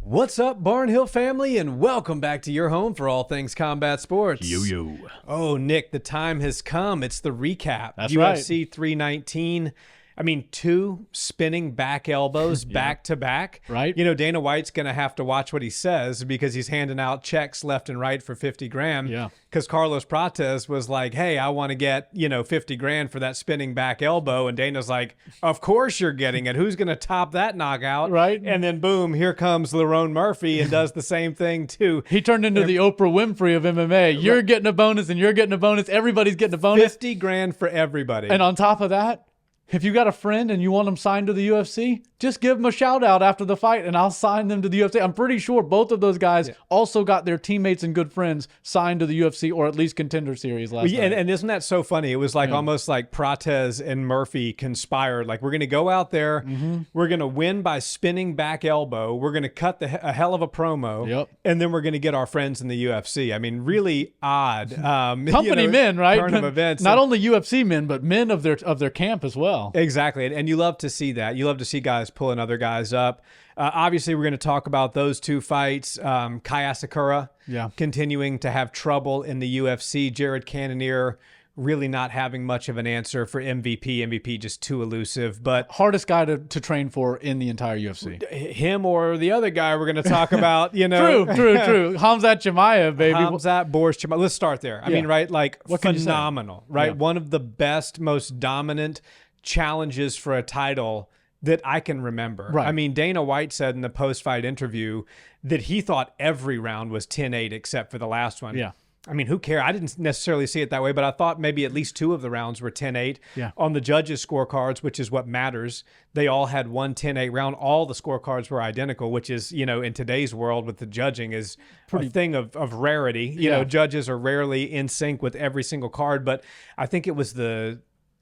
What's up, Barnhill family, and welcome back to your home for all things combat sports. Yo. Oh, Nick, the time has come. It's the recap. That's UFC right. 319. I mean, 2 spinning back elbows back to back. Right. You know, Dana White's going to have to watch what he says because he's handing out checks left and right for 50 grand. Yeah. Because Carlos Prates was like, hey, I want to get, 50 grand for that spinning back elbow. And Dana's like, of course you're getting it. Who's going to top that knockout? Right. And then boom, here comes Lerone Murphy and does the same thing too. He turned into the Oprah Winfrey of MMA. You're getting a bonus and you're getting a bonus. Everybody's getting a bonus. 50 grand for everybody. And on top of that, if you got a friend and you want them signed to the UFC, just give them a shout out after the fight and I'll sign them to the UFC. I'm pretty sure both of those guys also got their teammates and good friends signed to the UFC or at least Contender Series last night. And isn't that so funny? It was like almost like Prates and Murphy conspired. Like, we're going to go out there, we're going to win by spinning back elbow, we're going to cut a hell of a promo, and then we're going to get our friends in the UFC. I mean, really odd. Company men, right? Turn of events. Not only UFC men, but men of their camp as well. Exactly. And you love to see that. You love to see guys pulling other guys up. Obviously, we're going to talk about those 2 fights. Kai Asakura continuing to have trouble in the UFC. Jared Cannonier really not having much of an answer for MVP. MVP just too elusive. But hardest guy to train for in the entire UFC. Him or the other guy we're going to talk about, True. Khamzat Chimaev, baby. Khamzat Chimaev. Let's start there. I mean, right? Like, phenomenal, right? Yeah. One of the best, most dominant challenges for a title that I can remember. Right. I mean, Dana White said in the post-fight interview that he thought every round was 10-8 except for the last one. Yeah. I mean, who cares? I didn't necessarily see it that way, but I thought maybe at least 2 of the rounds were 10-8. Yeah. On the judges' scorecards, which is what matters, they all had one 10-8 round. All the scorecards were identical, which is, in today's world with the judging is a thing of rarity. You know, judges are rarely in sync with every single card, but I think it was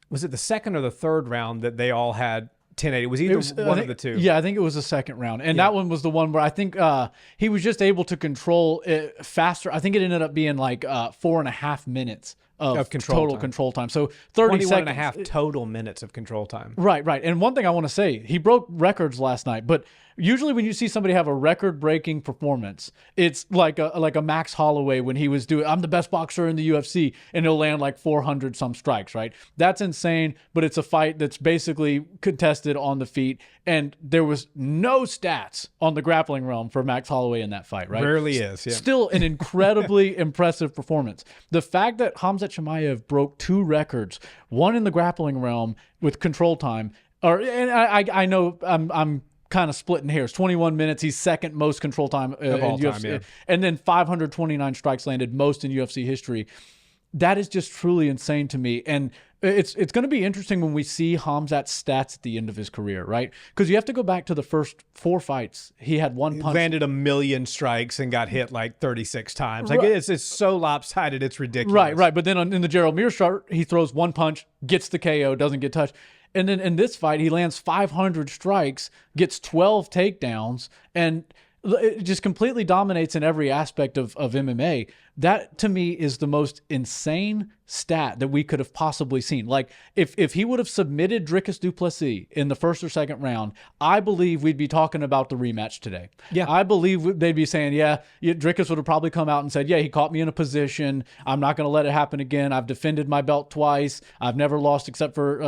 was it the second or the third round that they all had 10-8? It was either one of the 2. Yeah, I think it was the second round. And that one was the one where I think he was just able to control it faster. I think it ended up being like 4.5 minutes of total control time. So 30 21 seconds. and a half total minutes of control time. Right. And one thing I want to say, he broke records last night, but usually when you see somebody have a record-breaking performance, it's like a Max Holloway when he was doing, I'm the best boxer in the UFC, and he'll land like 400 some strikes, right? That's insane, but it's a fight that's basically contested on the feet, and there was no stats on the grappling realm for Max Holloway in that fight, right? Rarely is, yeah. Still an incredibly impressive performance. The fact that Khamzat Chimaev broke 2 records, one in the grappling realm with control time, and I know I'm kind of splitting hairs. 21 minutes. He's second most control time in all UFC. time, yeah. And then 529 strikes landed, most in UFC history. That is just truly insane to me. And it's going to be interesting when we see Khamzat's stats at the end of his career, right? Because you have to go back to the first 4 fights. He had one punch. Landed 1 million strikes and got hit like 36 times. Like, it's so lopsided, it's ridiculous. Right. But then in the Gerald Mears chart, he throws 1 punch, gets the KO, doesn't get touched. And then in this fight, he lands 500 strikes, gets 12 takedowns, and it just completely dominates in every aspect of MMA. That, to me, is the most insane stat that we could have possibly seen. Like, if he would have submitted Dricus Du Plessis in the first or second round, I believe we'd be talking about the rematch today. Yeah. I believe they'd be saying, Dricus would have probably come out and said, he caught me in a position. I'm not going to let it happen again. I've defended my belt twice. I've never lost except for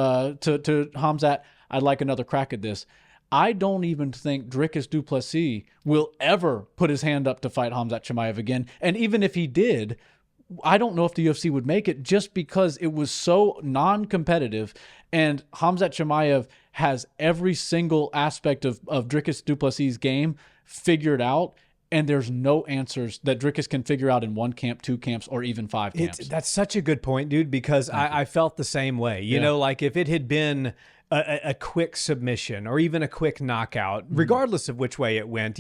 to Khamzat. I'd like another crack at this. I don't even think Dricus Du Plessis will ever put his hand up to fight Khamzat Chimaev again. And even if he did, I don't know if the UFC would make it just because it was so non-competitive. And Khamzat Chimaev has every single aspect of Dricus Du Plessis' game figured out. And there's no answers that Dricus can figure out in 1 camp, 2 camps, or even 5 camps. That's such a good point, dude, because I felt the same way. You know, like if it had been a quick submission or even a quick knockout, regardless of which way it went,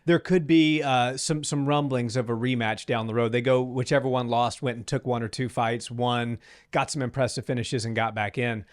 there could be some rumblings of a rematch down the road. They go, whichever one lost went and took 1 or 2 fights, won, got some impressive finishes and got back in.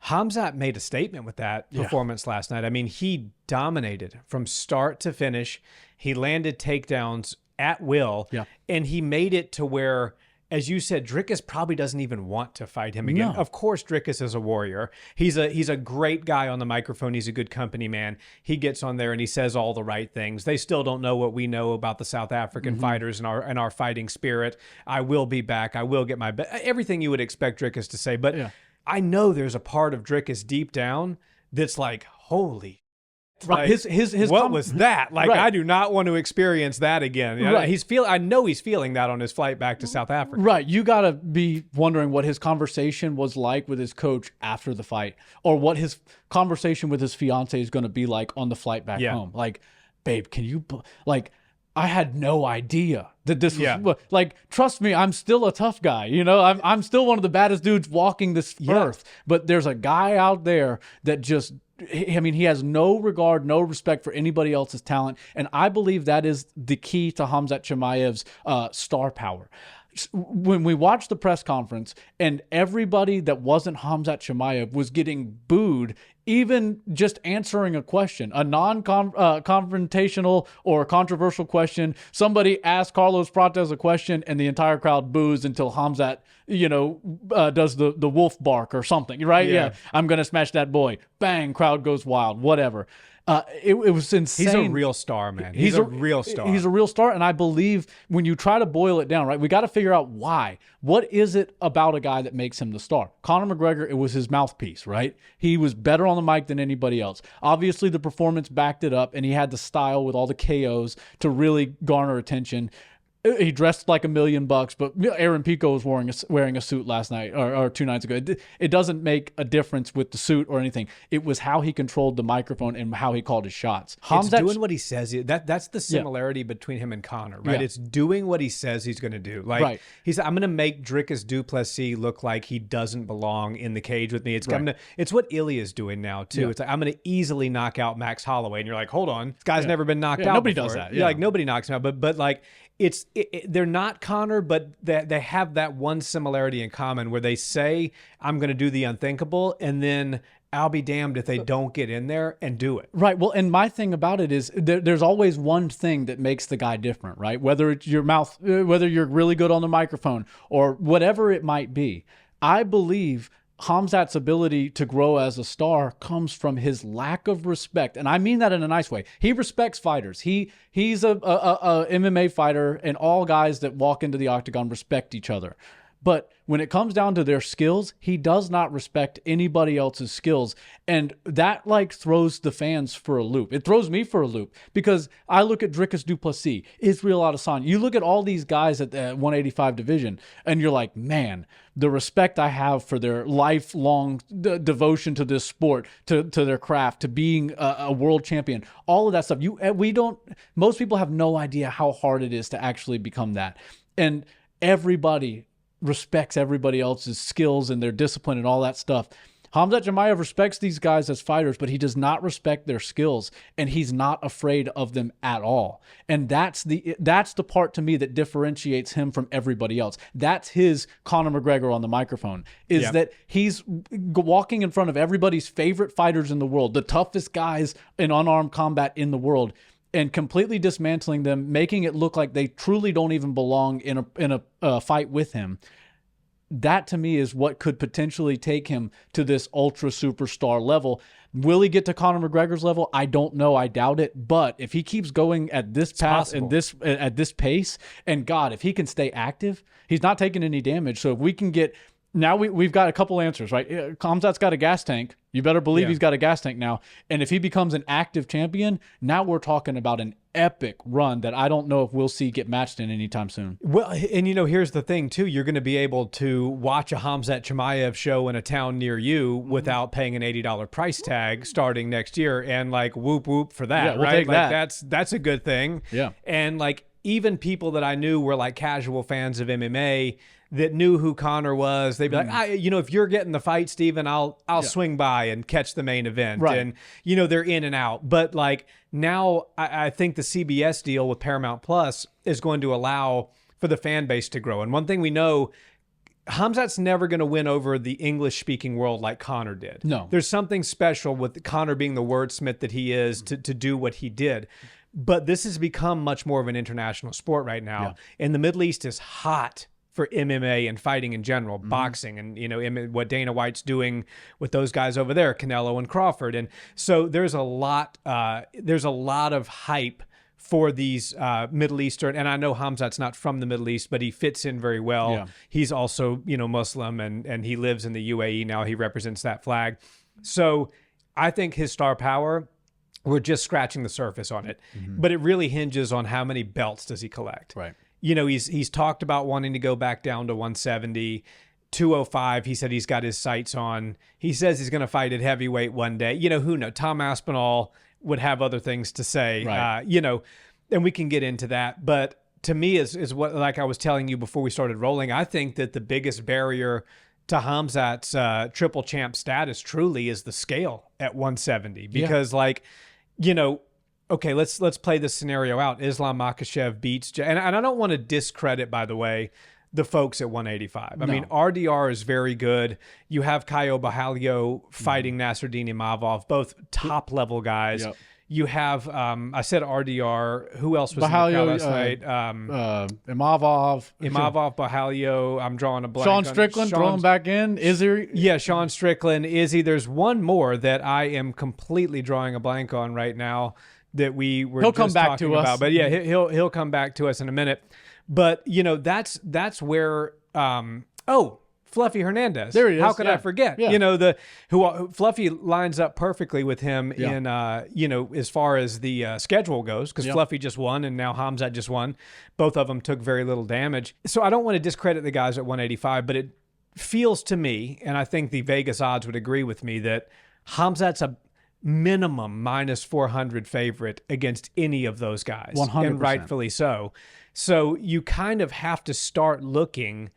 Khamzat made a statement with that performance last night. I mean, he dominated from start to finish. He landed takedowns at will, and he made it to where as you said, Dricus probably doesn't even want to fight him again. No. Of course, Dricus is a warrior. He's a great guy on the microphone. He's a good company man. He gets on there and he says all the right things. They still don't know what we know about the South African fighters and our fighting spirit. I will be back. I will get my everything you would expect Dricus to say. But I know there's a part of Dricus deep down that's like, holy. Right. Like, his what was that? Like, Right. I do not want to experience that again. Right. I know he's feeling that on his flight back to South Africa. Right. You got to be wondering what his conversation was like with his coach after the fight, or what his conversation with his fiance is going to be like on the flight back home. Like, babe, can you, like, I had no idea that this was like, trust me, I'm still a tough guy. You know, I'm still one of the baddest dudes walking this earth, but there's a guy out there that just, I mean, he has no regard, no respect for anybody else's talent. And I believe that is the key to Khamzat Chimaev's star power. When we watched the press conference and everybody that wasn't Khamzat Chimaev was getting booed, even just answering a question, a non-confrontational or controversial question. Somebody asked Carlos Prates a question and the entire crowd boos until Khamzat, does the wolf bark or something, right? Yeah. I'm going to smash that boy. Bang, crowd goes wild, whatever. It was insane. He's a real star, man. He's a real star. He's a real star. And I believe when you try to boil it down, right, we got to figure out why. What is it about a guy that makes him the star? Conor McGregor, it was his mouthpiece, right? He was better on the mic than anybody else. Obviously, the performance backed it up, and he had the style with all the KOs to really garner attention. He dressed like $1 million, but Aaron Pico was wearing a suit last night or 2 nights ago. It doesn't make a difference with the suit or anything. It was how he controlled the microphone and how he called his shots. It's doing what he says. That's the similarity between him and Conor, right? It's doing what he says he's going to do. Like he said, I'm going to make Dricus Du Plessis look like he doesn't belong in the cage with me. It's what Ilya's doing now too. It's like, I'm going to easily knock out Max Holloway, and you're like, hold on, this guy's never been knocked out. Nobody before. does that. Like nobody knocks him out, but like. They're not Conor, but they have that one similarity in common where they say, I'm going to do the unthinkable, and then I'll be damned if they don't get in there and do it. Right. Well, and my thing about it is there's always one thing that makes the guy different, right? Whether it's your mouth, whether you're really good on the microphone or whatever it might be. I believe Khamzat's ability to grow as a star comes from his lack of respect. And I mean that in a nice way. He respects fighters. He's a MMA fighter, and all guys that walk into the octagon respect each other. But when it comes down to their skills, he does not respect anybody else's skills. And that throws the fans for a loop. It throws me for a loop because I look at Dricus Du Plessis, Israel Adesanya. You look at all these guys at the 185 division and you're like, man, the respect I have for their lifelong devotion to this sport, to their craft, to being a world champion, all of that stuff. Most people have no idea how hard it is to actually become that. And everybody respects everybody else's skills and their discipline and all that stuff. Khamzat Chimaev respects these guys as fighters, but he does not respect their skills, and he's not afraid of them at all. And that's the part to me that differentiates him from everybody else. That's his Conor McGregor on the microphone, is that he's walking in front of everybody's favorite fighters in the world, the toughest guys in unarmed combat in the world, and completely dismantling them, making it look like they truly don't even belong in a fight with him. That to me is what could potentially take him to this ultra superstar level. Will he get to Conor McGregor's level? I don't know. I doubt it. But if he keeps going at this path and at this pace, and God, if he can stay active, he's not taking any damage. So if we can get now, we've got a couple answers, right? Khamzat's got a gas tank. You better believe he's got a gas tank now. And if he becomes an active champion, now we're talking about an epic run that I don't know if we'll see get matched in anytime soon. Well, and here's the thing too. You're going to be able to watch a Khamzat Chimaev show in a town near you without paying an $80 price tag starting next year, and whoop whoop for that, yeah, we'll right? Take that. That's a good thing. Yeah. And even people that I knew were casual fans of MMA that knew who Conor was, they'd be like, if you're getting the fight, Steven, I'll swing by and catch the main event. Right. And, they're in and out. But now I think the CBS deal with Paramount Plus is going to allow for the fan base to grow. And one thing we know, Khamzat's never going to win over the English-speaking world like Conor did. No. There's something special with Conor being the wordsmith that he is to do what he did. But this has become much more of an international sport right now. Yeah. And the Middle East is hot for MMA and fighting in general, boxing, and what Dana White's doing with those guys over there, Canelo and Crawford. And so there's a lot of hype for these Middle Eastern, and I know Khamzat's not from the Middle East, but he fits in very well. Yeah. He's also, Muslim, and he lives in the UAE now. He represents that flag. So I think his star power, we're just scratching the surface on it. But it really hinges on how many belts does he collect. Right. He's talked about wanting to go back down to 170. 205, he said he's got his sights on. He says he's going to fight at heavyweight one day. Who knows? Tom Aspinall would have other things to say, right. And we can get into that. But to me, is what, like I was telling you before we started rolling, I think that the biggest barrier to Khamzat's triple champ status truly is the scale at 170. Because okay, let's play this scenario out. Islam Makhachev beats, and I don't want to discredit, by the way, the folks at 185. I mean, RDR is very good. You have Caio Borralho fighting Nasruddin Imavov, both top-level guys. Yep. You have, I said RDR. Who else was Borralho, in the last night? Imavov. Borralho. I'm drawing a blank. Sean Strickland, throw him back in. Izzy. Yeah, Sean Strickland. Izzy. There's one more that I am completely drawing a blank on right now that we were he'll just come back talking to us. about. But yeah, he'll come back to us in a minute. But that's where Fluffy Hernandez. There he is. How could I forget? Yeah. Fluffy lines up perfectly with him in as far as the schedule goes, because Fluffy just won and now Khamzat just won. Both of them took very little damage. So I don't want to discredit the guys at 185, but it feels to me, and I think the Vegas odds would agree with me, that Khamzat's a minimum minus 400 favorite against any of those guys. 100%. And rightfully so. So you kind of have to start looking,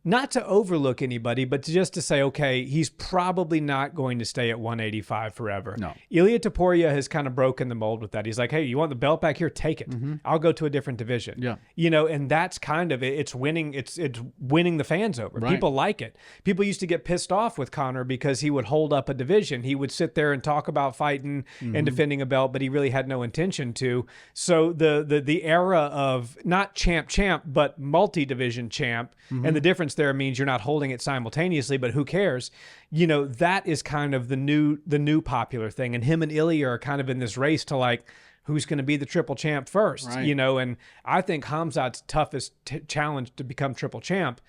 not to overlook anybody, but just to say, okay, he's probably not going to stay at 185 forever. No. Ilya Topuria has kind of broken the mold with that. He's like, hey, you want the belt back here? Take it. I'll go to a different division. Yeah. And that's kind of it. It's winning the fans over. Right. People like it. People used to get pissed off with Conor because he would hold up a division. He would sit there and talk about fighting and defending a belt, but he really had no intention to. So the era of not champ, but multi-division champ, and the difference there means you're not holding it simultaneously, but who cares? That is kind of the new popular thing. And him and Ilya are kind of in this race to like, who's going to be the triple champ first, right. And I think Khamzat's toughest challenge to become triple champ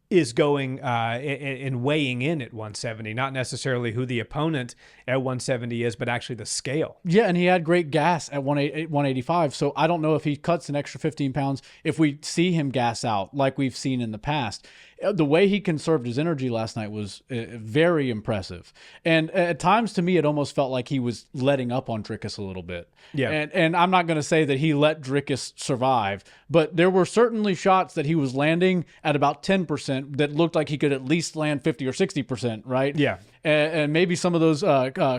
is going and weighing in at 170, not necessarily who the opponent at 170 is, but actually the scale. Yeah, and he had great gas at 185, so I don't know if he cuts an extra 15 pounds, if we see him gas out like we've seen in the past. The way he conserved his energy last night was very impressive. And at times, to me, it almost felt like he was letting up on Dricus a little bit. Yeah. And I'm not going to say that he let Dricus survive, but there were certainly shots that he was landing at about 10% that looked like he could at least land 50 or 60%, right? Yeah. And maybe some of those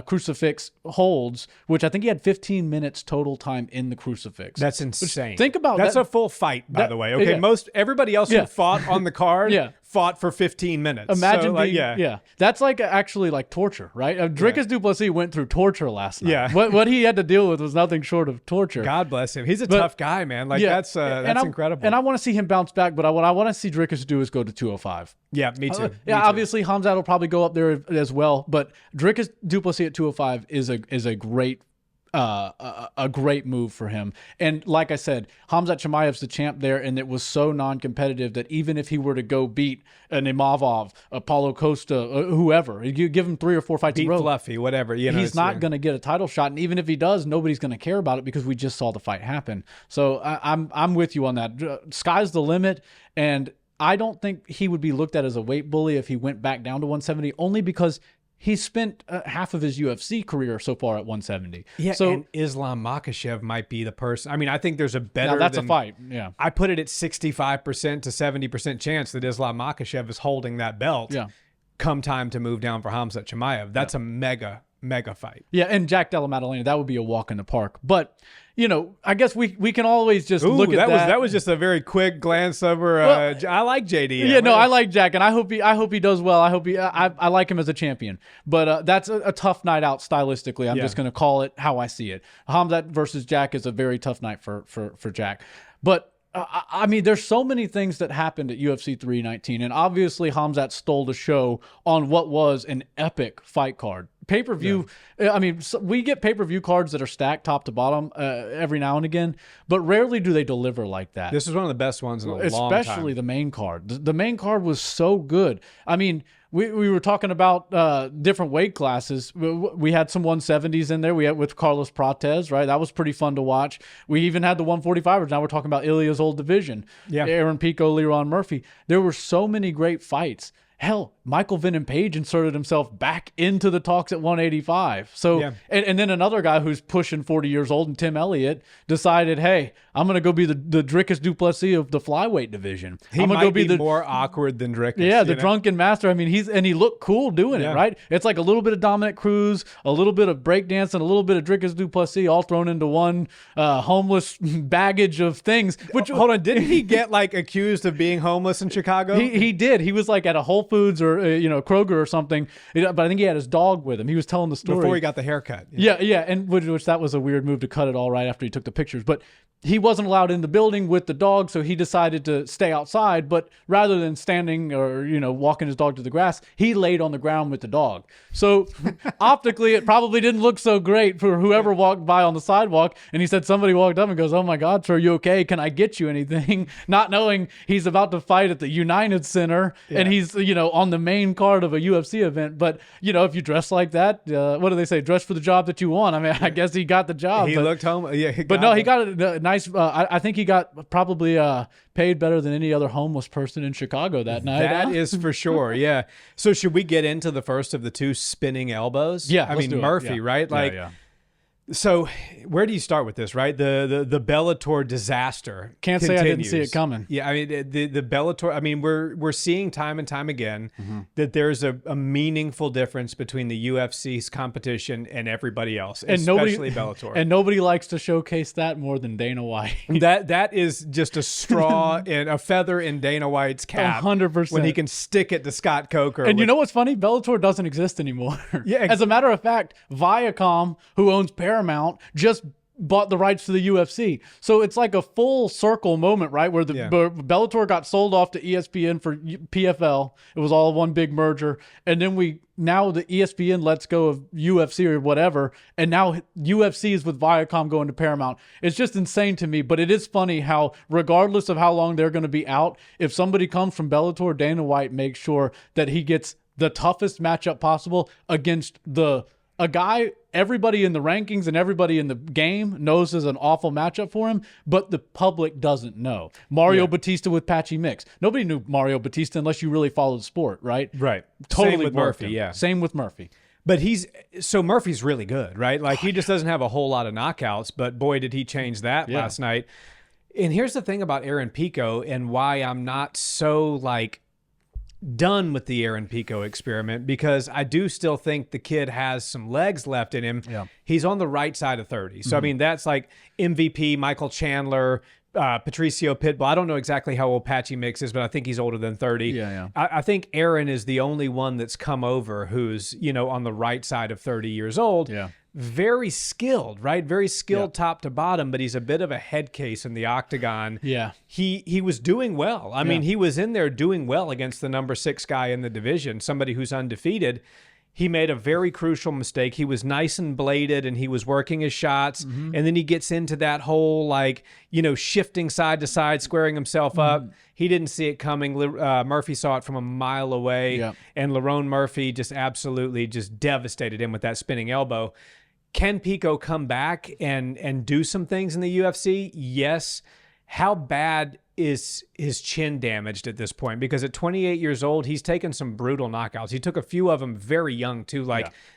crucifix holds, which I think he had 15 minutes total time in the crucifix. That's insane. Think about that's that. a full fight, by the way. Okay, everybody else who fought on the card fought for 15 minutes. Imagine that's like actually like torture, right? Dricus Du Plessis went through torture last night. Yeah. What he had to deal with was nothing short of torture. God bless him. He's a tough guy, man. Like that's incredible. And I want to see him bounce back, but what I want to see Dricus do is go to 205. Yeah, me too. Obviously Khamzat will probably go up there as well, but Dricus Du Plessis at 205 is a great move for him. And like I said, Khamzat Chimaev's the champ there, and it was so non-competitive that even if he were to go beat an Imavov, a Paulo Costa, whoever, you give him 3 or 4 fights in a row, Fluffy, whatever, he's not going to get a title shot. And even if he does, nobody's going to care about it because we just saw the fight happen. So I'm with you on that. Sky's the limit, and I don't think he would be looked at as a weight bully if he went back down to 170, only because he's spent half of his UFC career so far at 170. Yeah, so and Islam Makhachev might be the person. I mean, I think there's a better... Now, that's a fight, yeah. I put it at 65% to 70% chance that Islam Makhachev is holding that belt come time to move down for Khamzat Chimaev. That's a mega fight. Yeah, and Jack Della Maddalena, that would be a walk in the park. But... I guess we can always just look at that. That was just a very quick glance over. I like JD. Yeah, no, I like Jack, and I hope he does well. I like him as a champion. But that's a tough night out stylistically. I'm just going to call it how I see it. Khamzat versus Jack is a very tough night for Jack. But I mean, there's so many things that happened at UFC 319, and obviously Khamzat stole the show on what was an epic fight card. Pay-per-view, I mean, we get pay-per-view cards that are stacked top to bottom every now and again, but rarely do they deliver like that. This is one of the best ones in a long time. Especially the main card. The main card was so good. I mean, we were talking about different weight classes. We had some 170s in there. We had with Carlos Prates, right? That was pretty fun to watch. We even had the 145ers. Now we're talking about Ilya's old division. Yeah. Aaron Pico, Lerone Murphy. There were so many great fights. Hell, Michael Venom Page inserted himself back into the talks at 185. So, and then another guy who's pushing 40 years old, and Tim Elliott, decided, hey, I'm going to go be the Dricus Du Plessis of the flyweight division. He I'm might go be the more awkward than Dricus. Yeah, the drunken master. I mean, he looked cool doing it, right? It's like a little bit of Dominic Cruz, a little bit of breakdancing, a little bit of Dricus Du Plessis, all thrown into one homeless baggage of things. Which hold on, didn't he get like accused of being homeless in Chicago? He did. He was like at a Whole Foods or Kroger or something, but I think he had his dog with him. He was telling the story before he got the haircut. Yeah, and which that was a weird move to cut it all right after he took the pictures. But he wasn't allowed in the building with the dog, so he decided to stay outside. But rather than standing or walking his dog to the grass, he laid on the ground with the dog. So optically, it probably didn't look so great for whoever walked by on the sidewalk. And he said somebody walked up and goes, "Oh my God, sir, are you okay? Can I get you anything?" Not knowing he's about to fight at the United Center and he's on the main card of a UFC event. But if you dress like that, what do they say? Dress for the job that you want. I mean, I guess he got the job. He looked home. Yeah, he got a nice. I think he got probably paid better than any other homeless person in Chicago that night. That is for sure. Yeah. So should we get into the first of the two spinning elbows? Yeah. I mean, Murphy, right? Like. Yeah. So where do you start with this, right? The Bellator disaster Can't continues. Say I didn't see it coming. Yeah, I mean, the Bellator, I mean, we're seeing time and time again that there's a meaningful difference between the UFC's competition and everybody else, and especially Bellator. And nobody likes to showcase that more than Dana White. That is just a straw and a feather in Dana White's cap. 100%. When he can stick it to Scott Coker. And you know what's funny? Bellator doesn't exist anymore. Yeah. As a matter of fact, Viacom, who owns Paramount, just bought the rights to the UFC. So it's like a full circle moment, right? Where the Bellator got sold off to ESPN for PFL. It was all one big merger. And then now the ESPN lets go of UFC or whatever. And now UFC is with Viacom going to Paramount. It's just insane to me. But it is funny how regardless of how long they're going to be out, if somebody comes from Bellator, Dana White makes sure that he gets the toughest matchup possible against a guy everybody in the rankings and everybody in the game knows is an awful matchup for him, but the public doesn't know. Mario Batista with Patchy Mix. Nobody knew Mario Batista unless you really followed the sport, right? Right. Totally Same with Murphy, yeah. Same with Murphy. But Murphy's really good, right? Like he just doesn't have a whole lot of knockouts, but boy, did he change that last night. And here's the thing about Aaron Pico and why I'm not so done with the Aaron Pico experiment, because I do still think the kid has some legs left in him. Yeah. He's on the right side of 30. So, I mean, that's like MVP, Michael Chandler, Patricio Pitbull. I don't know exactly how old Patchy Mix is, but I think he's older than 30. Yeah. I think Aaron is the only one that's come over who's, on the right side of 30 years old. Yeah. Very skilled, right? Very skilled top to bottom, but he's a bit of a head case in the octagon. Yeah. He was doing well. I mean, he was in there doing well against the number 6 guy in the division, somebody who's undefeated. He made a very crucial mistake. He was nice and bladed and he was working his shots. And then he gets into that whole, shifting side to side, squaring himself up. He didn't see it coming. Murphy saw it from a mile away. Yeah. And Lerone Murphy just absolutely just devastated him with that spinning elbow. Can Pico come back and do some things in the UFC? Yes. How bad is his chin damaged at this point? Because at 28 years old, he's taken some brutal knockouts. He took a few of them very young too,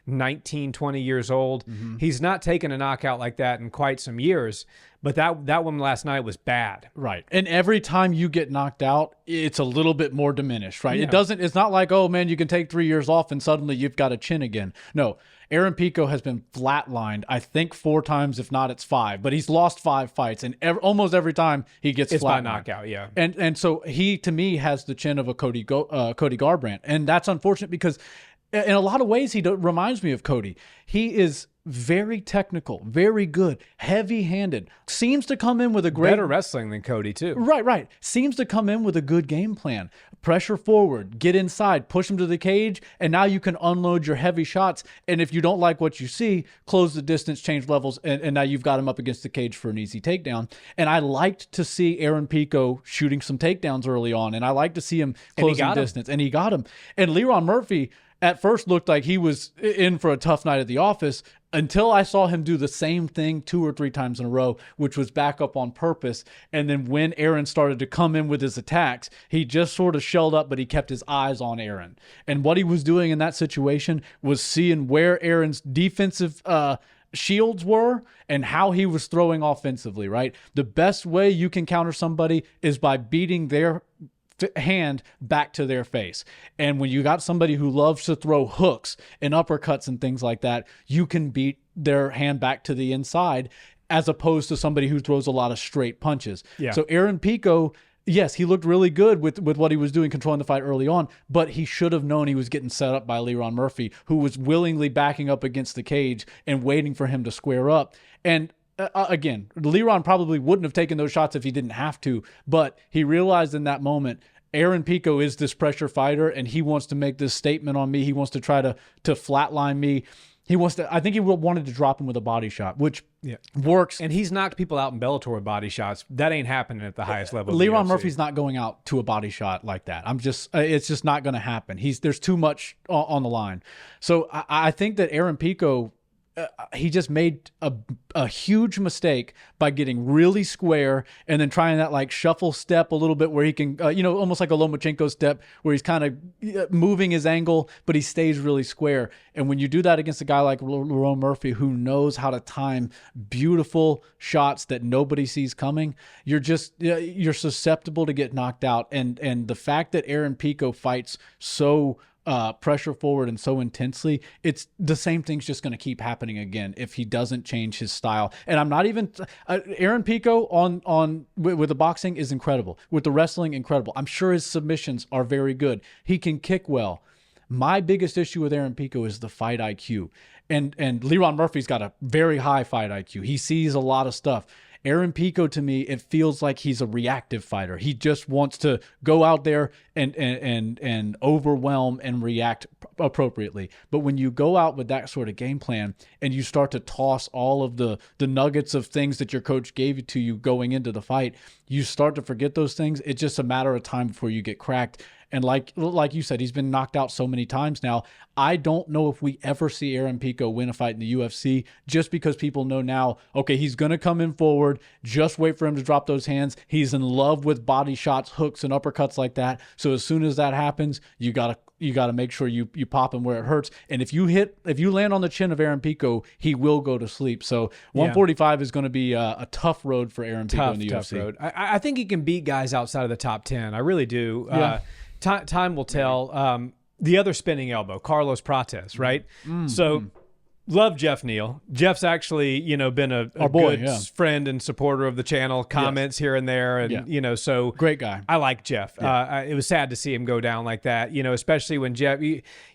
19, 20 years old. He's not taken a knockout like that in quite some years, but that one last night was bad. Right. And every time you get knocked out, it's a little bit more diminished, right? Yeah. It's not like, oh man, you can take 3 years off and suddenly you've got a chin again. No. Aaron Pico has been flatlined, I think 4 times, if not it's 5. But he's lost 5 fights, and almost every time he gets it's flatlined. By knockout, yeah. And so he, to me, has the chin of a Cody Garbrandt, and that's unfortunate because in a lot of ways, he reminds me of Cody. He is very technical, very good, heavy-handed. Seems to come in with a great... Better wrestling than Cody, too. Right. Seems to come in with a good game plan. Pressure forward, get inside, push him to the cage, and now you can unload your heavy shots. And if you don't like what you see, close the distance, change levels, and now you've got him up against the cage for an easy takedown. And I liked to see Aaron Pico shooting some takedowns early on, and I liked to see him closing distance. And he got him. And Lerone Murphy at first looked like he was in for a tough night at the office, until I saw him do the same thing 2 or 3 times in a row, which was back up on purpose. And then when Aaron started to come in with his attacks, he just sort of shelled up, but he kept his eyes on Aaron. And what he was doing in that situation was seeing where Aaron's defensive shields were and how he was throwing offensively, right? The best way you can counter somebody is by beating their hand back to their face. And when you got somebody who loves to throw hooks and uppercuts and things like that, you can beat their hand back to the inside, as opposed to somebody who throws a lot of straight punches. Yeah. So Aaron Pico, yes, he looked really good with what he was doing, controlling the fight early on, but he should have known he was getting set up by Lerone Murphy, who was willingly backing up against the cage and waiting for him to square up. And again, Lerone probably wouldn't have taken those shots if he didn't have to, but he realized in that moment, Aaron Pico is this pressure fighter, and he wants to make this statement on me. He wants to try to flatline me. I think he wanted to drop him with a body shot, which works. And he's knocked people out in Bellator with body shots. That ain't happening at the highest level. Lerone Murphy's not going out to a body shot like that. It's just not going to happen. There's too much on the line. So I think that Aaron Pico, he just made a huge mistake by getting really square and then trying that like shuffle step a little bit where he can, almost like a Lomachenko step where he's kind of moving his angle, but he stays really square. And when you do that against a guy like Lerone Murphy, who knows how to time beautiful shots that nobody sees coming, you're susceptible to get knocked out. And the fact that Aaron Pico fights so pressure forward and so intensely, it's the same thing's just going to keep happening again if he doesn't change his style. And I'm not even Aaron Pico with the boxing is incredible, with the wrestling incredible. I'm sure his submissions are very good. He can kick well. My biggest issue with Aaron Pico is the fight IQ, and Lerone Murphy's got a very high fight IQ. He sees a lot of stuff. Aaron Pico, to me, it feels like he's a reactive fighter. He just wants to go out there and overwhelm and react appropriately. But when you go out with that sort of game plan and you start to toss all of the nuggets of things that your coach gave to you going into the fight, you start to forget those things. It's just a matter of time before you get cracked. And like you said, he's been knocked out so many times now. I don't know if we ever see Aaron Pico win a fight in the UFC, just because people know now, okay, he's going to come in forward. Just wait for him to drop those hands. He's in love with body shots, hooks, and uppercuts like that. So as soon as that happens, you gotta make sure you pop him where it hurts. And if you land on the chin of Aaron Pico, he will go to sleep. So 145 is going to be a tough road for Aaron Pico in the UFC. Road. I think he can beat guys outside of the top 10. I really do. Yeah. Time will tell. The other spinning elbow, Carlos Prates, right? So love Jeff Neal. Jeff's actually, been a good friend and supporter of the channel, comments here and there. And, so great guy. I like Jeff. It was sad to see him go down like that, especially when Jeff,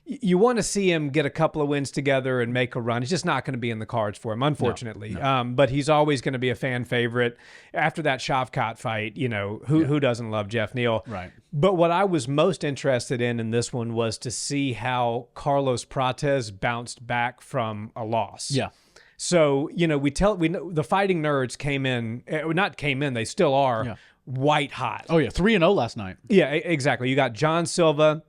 you want to see him get a couple of wins together and make a run. It's just not going to be in the cards for him, unfortunately. No. But he's always going to be a fan favorite. After that Shavkat fight, who doesn't love Jeff Neal? Right. But what I was most interested in this one was to see how Carlos Prates bounced back from a loss. Yeah. So, we know the fighting nerds they still are white hot. Oh yeah, 3-0 last night. Yeah, exactly. You got John Silva,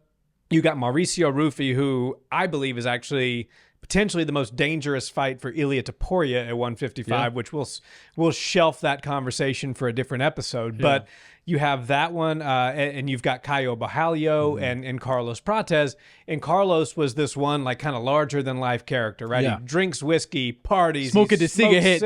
you got Mauricio Rufy, who I believe is actually potentially the most dangerous fight for Ilia Topuria at 155, which we'll shelf that conversation for a different episode. But you have that one, and you've got Caio Borralho and Carlos Prates. And Carlos was this one like kind of larger than life character, right? Yeah. He drinks whiskey, parties, smoking the cigarettes.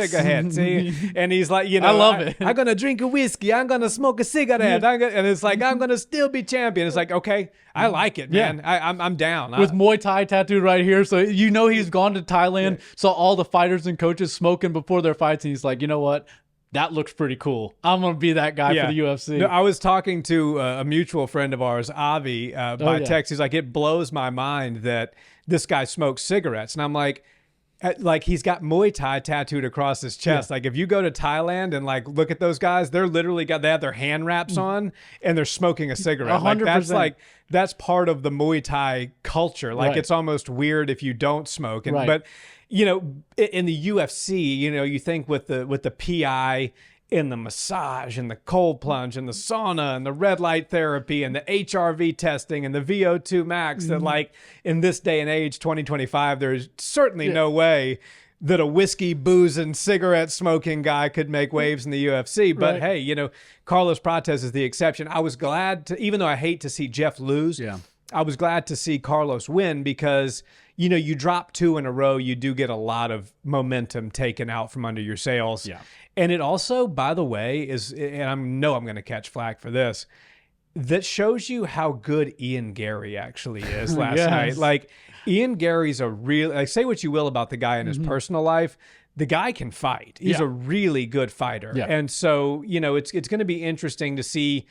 And he's like, I love it. I'm gonna drink a whiskey. I'm gonna smoke a cigarette. And it's like, I'm gonna still be champion. It's like, okay, I like it, man. I'm down. With Muay Thai tattooed right here, so he's gone to Thailand, saw all the fighters and coaches smoking before their fights, and he's like, you know what? that looks pretty cool. I'm going to be that guy for the UFC. No, I was talking to a mutual friend of ours, Avi, by text. He's like, it blows my mind that this guy smokes cigarettes. And I'm like he's got Muay Thai tattooed across his chest. Like if you go to Thailand and like look at those guys, they're literally they have their hand wraps on and they're smoking a cigarette. 100%. That's part of the Muay Thai culture. Like it's almost weird if you don't smoke. And but you know, in the UFC, you know, you think with the PI and the massage and the cold plunge and the sauna and the red light therapy and the HRV testing and the VO2 max, that like in this day and age, 2025, there's certainly no way that a whiskey, booze, and cigarette smoking guy could make waves in the UFC. But hey, you know, Carlos Prates is the exception. I was glad to, even though I hate to see Jeff lose, I was glad to see Carlos win because, you know, you drop 2 in a row, you do get a lot of momentum taken out from under your sails. Yeah. And it also, by the way, is, and I know I'm going to catch flack for this, that shows you how good Ian Gary actually is last night. Like, Ian Gary's a real, like, say what you will about the guy in his personal life, the guy can fight. He's a really good fighter. Yeah. And so, you know, it's going to be interesting to see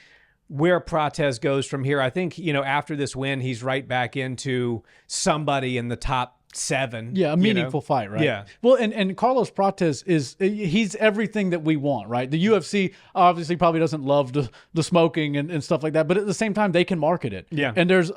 where Prates goes from here. I think, you know, after this win, he's right back into somebody in the top 7. Yeah, a meaningful fight, right? Yeah. Well, and Carlos Prates he's everything that we want, right? The UFC obviously probably doesn't love the smoking and stuff like that, but at the same time, they can market it. Yeah. And there's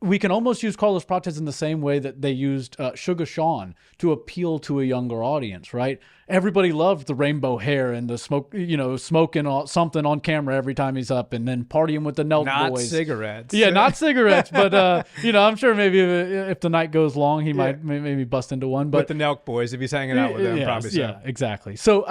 we can almost use Carlos Prates in the same way that they used Sugar Sean to appeal to a younger audience, right? Everybody loved the rainbow hair and the smoke, you know, smoking something on camera every time he's up, and then partying with the Nelk boys. Not cigarettes. Yeah, not cigarettes, but you know, I'm sure maybe if the night goes long, he might maybe bust into one. But with the Nelk boys, if he's hanging out with them, probably so. Yeah, exactly. So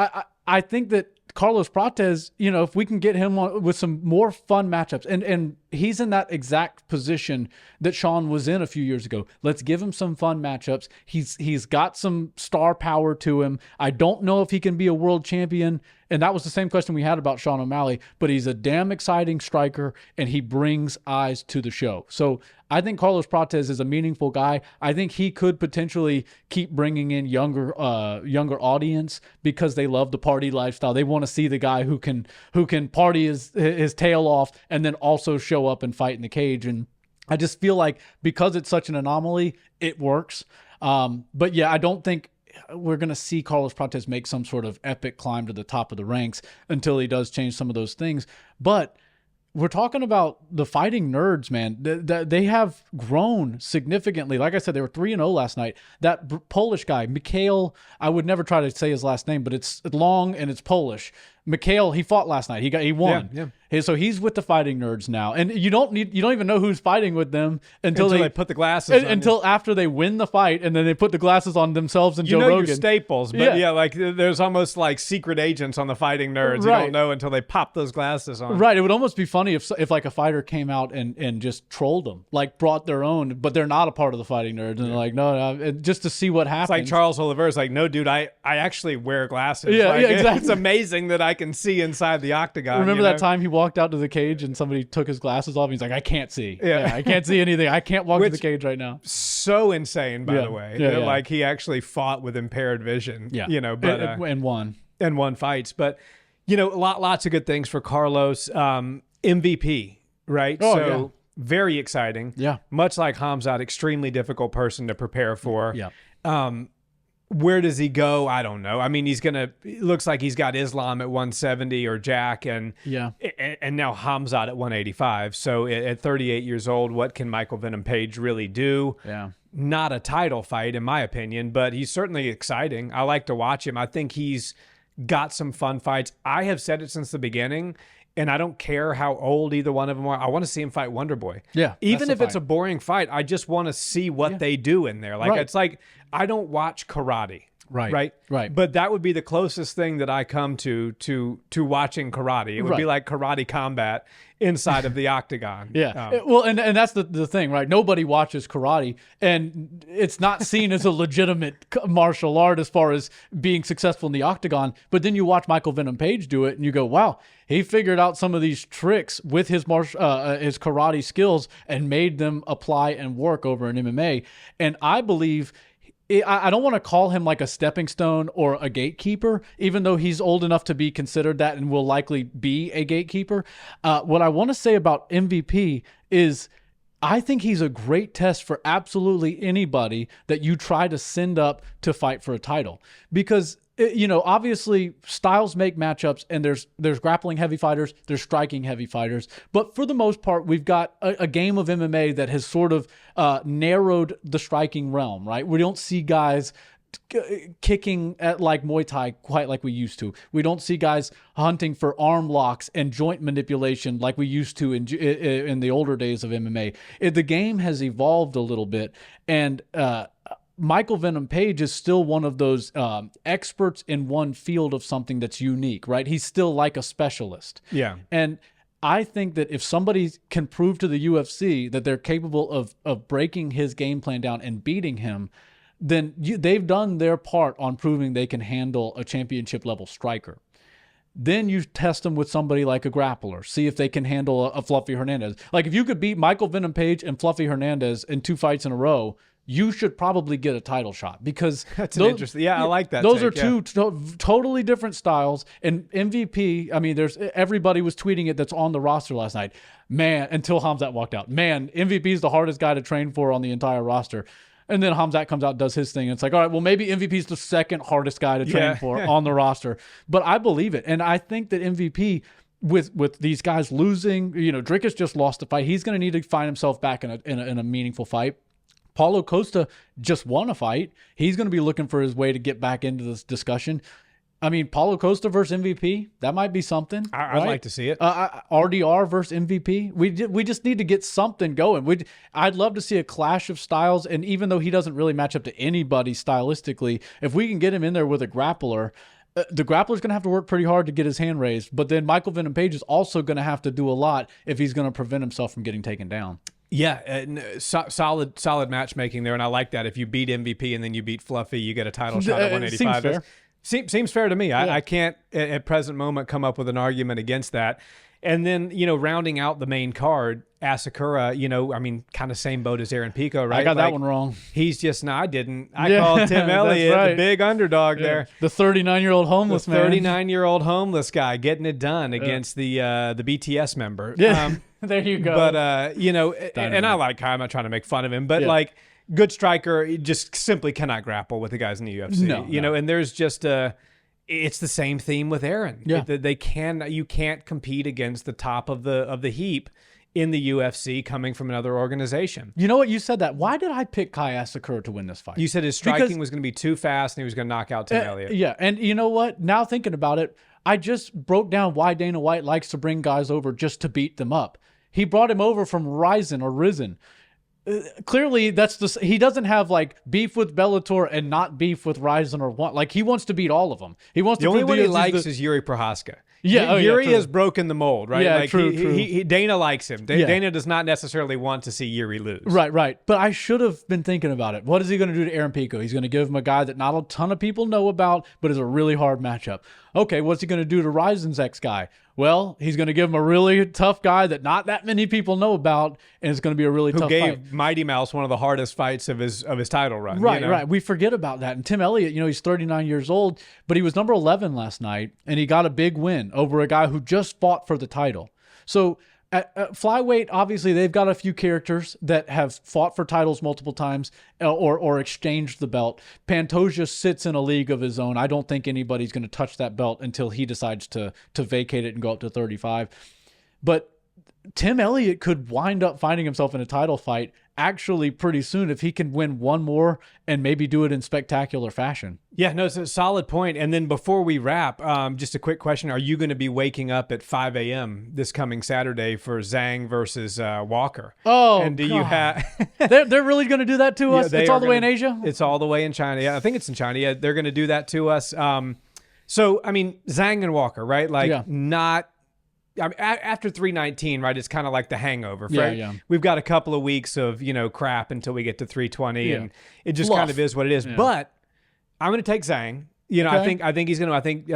I think that Carlos Prates, you know, if we can get him on with some more fun matchups, and he's in that exact position that Sean was in a few years ago. Let's give him some fun matchups. He's got some star power to him. I don't know if he can be a world champion, and that was the same question we had about Sean O'Malley, but he's a damn exciting striker, and he brings eyes to the show. So I think Carlos Prates is a meaningful guy. I think he could potentially keep bringing in younger audience because they love the party lifestyle. They want to see the guy who can party his tail off and then also show up and fight in the cage. And I just feel like because it's such an anomaly, it works. But yeah, I don't think we're going to see Carlos Prates make some sort of epic climb to the top of the ranks until he does change some of those things. But we're talking about the fighting nerds, man. They have grown significantly. Like I said, they were 3-0 last night. That Polish guy, Mikhail, I would never try to say his last name, but it's long and it's Polish. Mikhail, he fought last night. He won. Yeah. So he's with the fighting nerds now, and you don't even know who's fighting with them until they put the glasses on. Until after they win the fight, and then they put the glasses on themselves and Joe Rogan. Your staples, but like there's almost like secret agents on the fighting nerds. Right. You don't know until they pop those glasses on. Right. It would almost be funny if like a fighter came out and just trolled them, like brought their own, but they're not a part of the fighting nerds, and they're like, no, just to see what happens. It's like Charles Oliveira's like, no, dude, I actually wear glasses. Yeah, like, exactly. It's amazing that I can see inside the octagon. Remember that time he walked out to the cage and somebody took his glasses off? And he's like, I can't see. Yeah, I can't see anything. I can't walk to the cage right now. So insane, by the way. Like he actually fought with impaired vision. Yeah, you know, but and won fights. But you know, lots of good things for Carlos. MVP, right? Oh, so very exciting. Yeah, much like Khamzat, extremely difficult person to prepare for. Yeah. Where does he go? I don't know. I mean, it looks like he's got Islam at 170 or Jack and now Khamzat at 185. So at 38 years old, what can Michael Venom Page really do? Yeah. Not a title fight, in my opinion, but he's certainly exciting. I like to watch him. I think he's got some fun fights. I have said it since the beginning, and I don't care how old either one of them are. I want to see him fight Wonder Boy. Yeah. Even if it's a boring fight, I just want to see what they do in there. Like it's like I don't watch karate. Right. But that would be the closest thing that I come to watching karate. It would be like karate combat inside of the octagon. Yeah. Well, and that's the thing, right? Nobody watches karate, and it's not seen as a legitimate martial art as far as being successful in the octagon. But then you watch Michael Venom Page do it, and you go, wow, he figured out some of these tricks with his his karate skills and made them apply and work over in MMA. And I believe I don't want to call him like a stepping stone or a gatekeeper, even though he's old enough to be considered that and will likely be a gatekeeper. What I want to say about MVP is I think he's a great test for absolutely anybody that you try to send up to fight for a title. Because, obviously styles make matchups, and there's grappling heavy fighters, there's striking heavy fighters. But for the most part, we've got a game of MMA that has sort of narrowed the striking realm, right? We don't see guys kicking at like Muay Thai quite like we used to. We don't see guys hunting for arm locks and joint manipulation like we used to in the older days of MMA. The game has evolved a little bit, and Michael Venom Page is still one of those experts in one field of something that's unique, right? He's still like a specialist. Yeah. And I think that if somebody can prove to the UFC that they're capable of breaking his game plan down and beating him, then they've done their part on proving they can handle a championship level striker. Then you test them with somebody like a grappler, see if they can handle a Fluffy Hernandez. Like if you could beat Michael Venom Page and Fluffy Hernandez in 2 fights in a row, you should probably get a title shot, because that's interesting. Yeah, I like that. Those are two totally different styles. And MVP, I mean, everybody was tweeting it that's on the roster last night. Man, until Khamzat walked out. Man, MVP is the hardest guy to train for on the entire roster. And then Khamzat comes out and does his thing. And it's like, all right, well, maybe MVP is the second hardest guy to train for on the roster. But I believe it. And I think that MVP, with these guys losing, Dricus just lost the fight. He's going to need to find himself back in a meaningful fight. Paulo Costa just won a fight. He's going to be looking for his way to get back into this discussion. I mean, Paulo Costa versus MVP, that might be something. I'd like to see it. RDR versus MVP. We just need to get something going. I'd love to see a clash of styles, and even though he doesn't really match up to anybody stylistically, if we can get him in there with a grappler, the grappler's going to have to work pretty hard to get his hand raised, but then Michael Venom Page is also going to have to do a lot if he's going to prevent himself from getting taken down. Yeah, solid matchmaking there, and I like that. If you beat MVP and then you beat Fluffy, you get a title shot at 185. Seems fair to me. I can't at present moment come up with an argument against that. And then, rounding out the main card, Asakura, kind of same boat as Aaron Pico, right? I got that one wrong. He's just, I didn't. I called Tim Elliott the big underdog there. The 39-year-old homeless man. 39-year-old homeless guy getting it done against the BTS member. Yeah. There you go. But, and I like how I'm not trying to make fun of him, but good striker, just simply cannot grapple with the guys in the UFC. No. And there's just it's the same theme with Aaron. Yeah. You can't compete against the top of the heap in the UFC coming from another organization. You know what? You said that. Why did I pick Kai Asakura to win this fight? You said his striking was going to be too fast and he was going to knock out Tim Elliott. Yeah. And you know what? Now thinking about it, I just broke down why Dana White likes to bring guys over just to beat them up. He brought him over from Risen. Clearly, he doesn't have like beef with Bellator and not beef with Ryzen or one. Like he wants to beat all of them. He wants the only one he likes is Yuri Prohaska. Yeah, Yuri has broken the mold, right? Yeah, like true. Dana likes him. Dana does not necessarily want to see Yuri lose. Right. But I should have been thinking about it. What is he going to do to Aaron Pico? He's going to give him a guy that not a ton of people know about, but is a really hard matchup. Okay, what's he going to do to Ryzen's ex guy? Well, he's going to give him a really tough guy that not that many people know about, and it's going to be a really tough fight. Who gave Mighty Mouse one of the hardest fights of his title run. Right. We forget about that. And Tim Elliott, he's 39 years old, but he was number 11 last night, and he got a big win over a guy who just fought for the title. So at flyweight, obviously, they've got a few characters that have fought for titles multiple times or exchanged the belt. Pantoja sits in a league of his own. I don't think anybody's going to touch that belt until he decides to vacate it and go up to 35. But Tim Elliott could wind up finding himself in a title fight actually pretty soon if he can win one more and maybe do it in spectacular fashion. Yeah, no, it's a solid point. And then before we wrap, just a quick question. Are you going to be waking up at 5 a.m. this coming Saturday for Zhang versus Walker? Oh, and do you have... they're really going to do that to us? It's all the way in Asia? It's all the way in China. Yeah, I think it's in China. Yeah, they're going to do that to us. So, Zhang and Walker, right? Not... after 319, right, it's kind of like the hangover. Right? Yeah. We've got a couple of weeks of, crap until we get to 320, and it just kind of is what it is. Yeah. But I'm going to take Zhang. Okay. I think he's going to. I think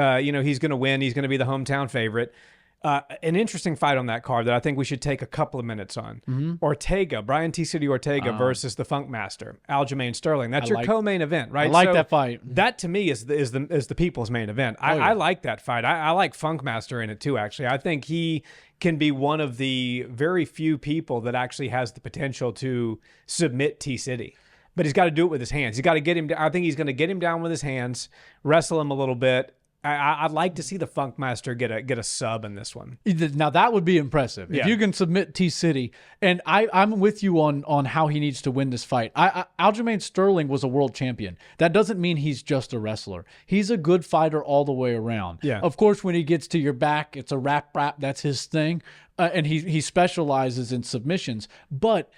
he's going to win. He's going to be the hometown favorite. An interesting fight on that card that I think we should take a couple of minutes on. Ortega, Brian T. City Ortega versus the Funk Master, Aljamain Sterling. That's your co-main event, right? I like that fight. That to me is the people's main event. I like that fight. I like Funk Master in it too, actually. I think he can be one of the very few people that actually has the potential to submit T. City. But he's got to do it with his hands. He's got to get him. I think he's going to get him down with his hands, wrestle him a little bit. I'd like to see the Funk Master get a sub in this one. Now that would be impressive if you can submit T City. And I'm with you on how he needs to win this fight. Aljamain Sterling was a world champion. That doesn't mean he's just a wrestler. He's a good fighter all the way around. Yeah. Of course, when he gets to your back, it's a rap. That's his thing, and he specializes in submissions. But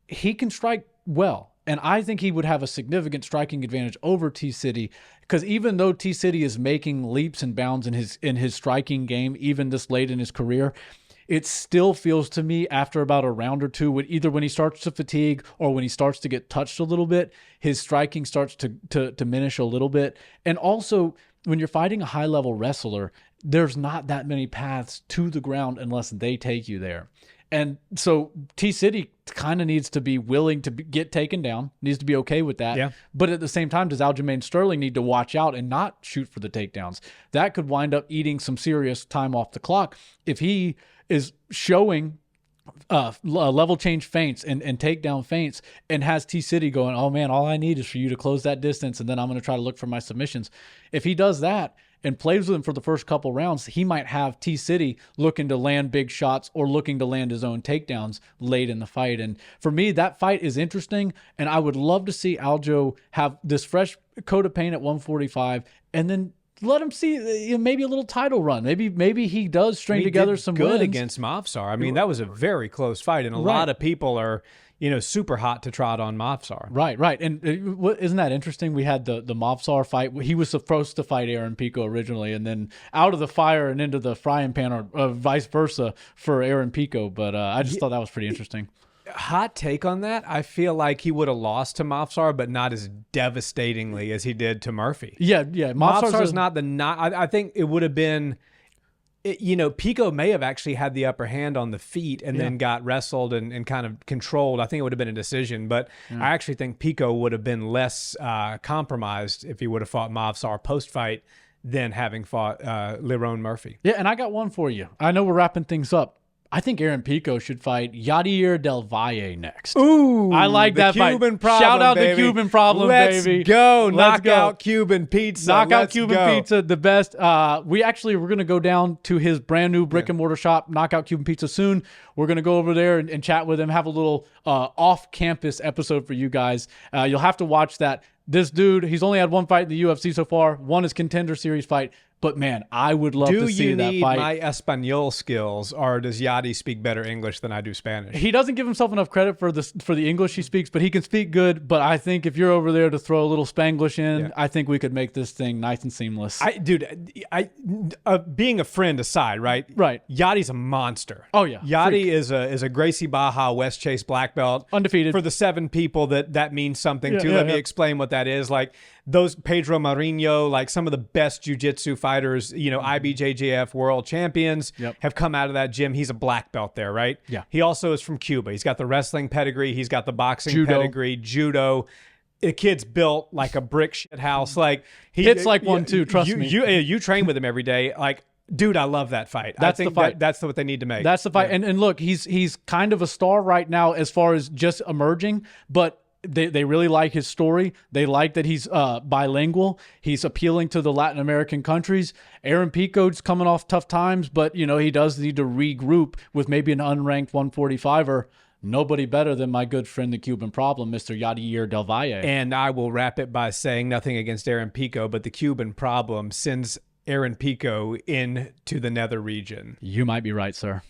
he can strike well. And I think he would have a significant striking advantage over T City, because even though T City is making leaps and bounds in his striking game, even this late in his career, it still feels to me after about a round or two, when he starts to fatigue or when he starts to get touched a little bit, his striking starts to diminish a little bit. And also, when you're fighting a high-level wrestler, there's not that many paths to the ground unless they take you there. And so T City kind of needs to be willing to get taken down, needs to be okay with that. Yeah. But at the same time, does Aljamain Sterling need to watch out and not shoot for the takedowns? That could wind up eating some serious time off the clock if he is showing level change feints and takedown feints and has T City going, oh man, all I need is for you to close that distance and then I'm going to try to look for my submissions. If he does that and plays with him for the first couple rounds, he might have T City looking to land big shots or looking to land his own takedowns late in the fight. And for me, that fight is interesting, and I would love to see Aljo have this fresh coat of paint at 145 and then let him see maybe a little title run. Maybe he does string together some good wins against Mofsar. I mean, that was a very close fight, and a lot of people are super hot to trot on Mofsar. Right. And isn't that interesting? We had the Mofsar fight. He was supposed to fight Aaron Pico originally, and then out of the fire and into the frying pan, or vice versa for Aaron Pico. But I just thought that was pretty interesting. Hot take on that. I feel like he would have lost to Mofsar, but not as devastatingly as he did to Murphy. Yeah. Mofsar's I think it would have been... Pico may have actually had the upper hand on the feet and then got wrestled and kind of controlled. I think it would have been a decision, but I actually think Pico would have been less compromised if he would have fought Mofsar post-fight than having fought Lerone Murphy. Yeah, and I got one for you. I know we're wrapping things up. I think Aaron Pico should fight Yadier Del Valle next. Ooh, I like that fight. Cuban problem, shout out baby. the Cuban problem, Let's baby. Go. Let's go. Knockout Cuban pizza. Knockout Cuban pizza, the best. We're going to go down to his brand new brick and mortar shop, Knockout Cuban Pizza, soon. We're going to go over there and chat with him, have a little off-campus episode for you guys. You'll have to watch that. This dude, he's only had one fight in the UFC so far. One is Contender Series fight. But man, I would love to see that fight. Do you need my Espanol skills, or does Yadi speak better English than I do Spanish? He doesn't give himself enough credit for the English he speaks, but he can speak good. But I think if you're over there to throw a little Spanglish in, I think we could make this thing nice and seamless. Being a friend aside, right? Right. Yadi's a monster. Oh yeah, Yadi is a Gracie Baja West Chase black belt, undefeated. For the 7 people that means something to. Let me explain what that is. Like those Pedro Marinho, like some of the best jiu-jitsu fighters, IBJJF world champions have come out of that gym. He's a black belt there, right? Yeah. He also is from Cuba. He's got the wrestling pedigree. He's got the boxing pedigree, judo. The kid's built like a brick shit house. Like he hits like one too. Trust me. You train with him every day. Like, dude, I love that fight. That's the fight. That's what they need to make. That's the fight. And look, he's kind of a star right now as far as just emerging, but they really like his story. They like that he's bilingual. He's appealing to the Latin American countries. Aaron Pico's coming off tough times, but he does need to regroup with maybe an unranked 145er. Nobody better than my good friend, the Cuban problem, Mr. Yadier Del Valle. And I will wrap it by saying nothing against Aaron Pico, but the Cuban problem sends Aaron Pico into the nether region. You might be right, sir.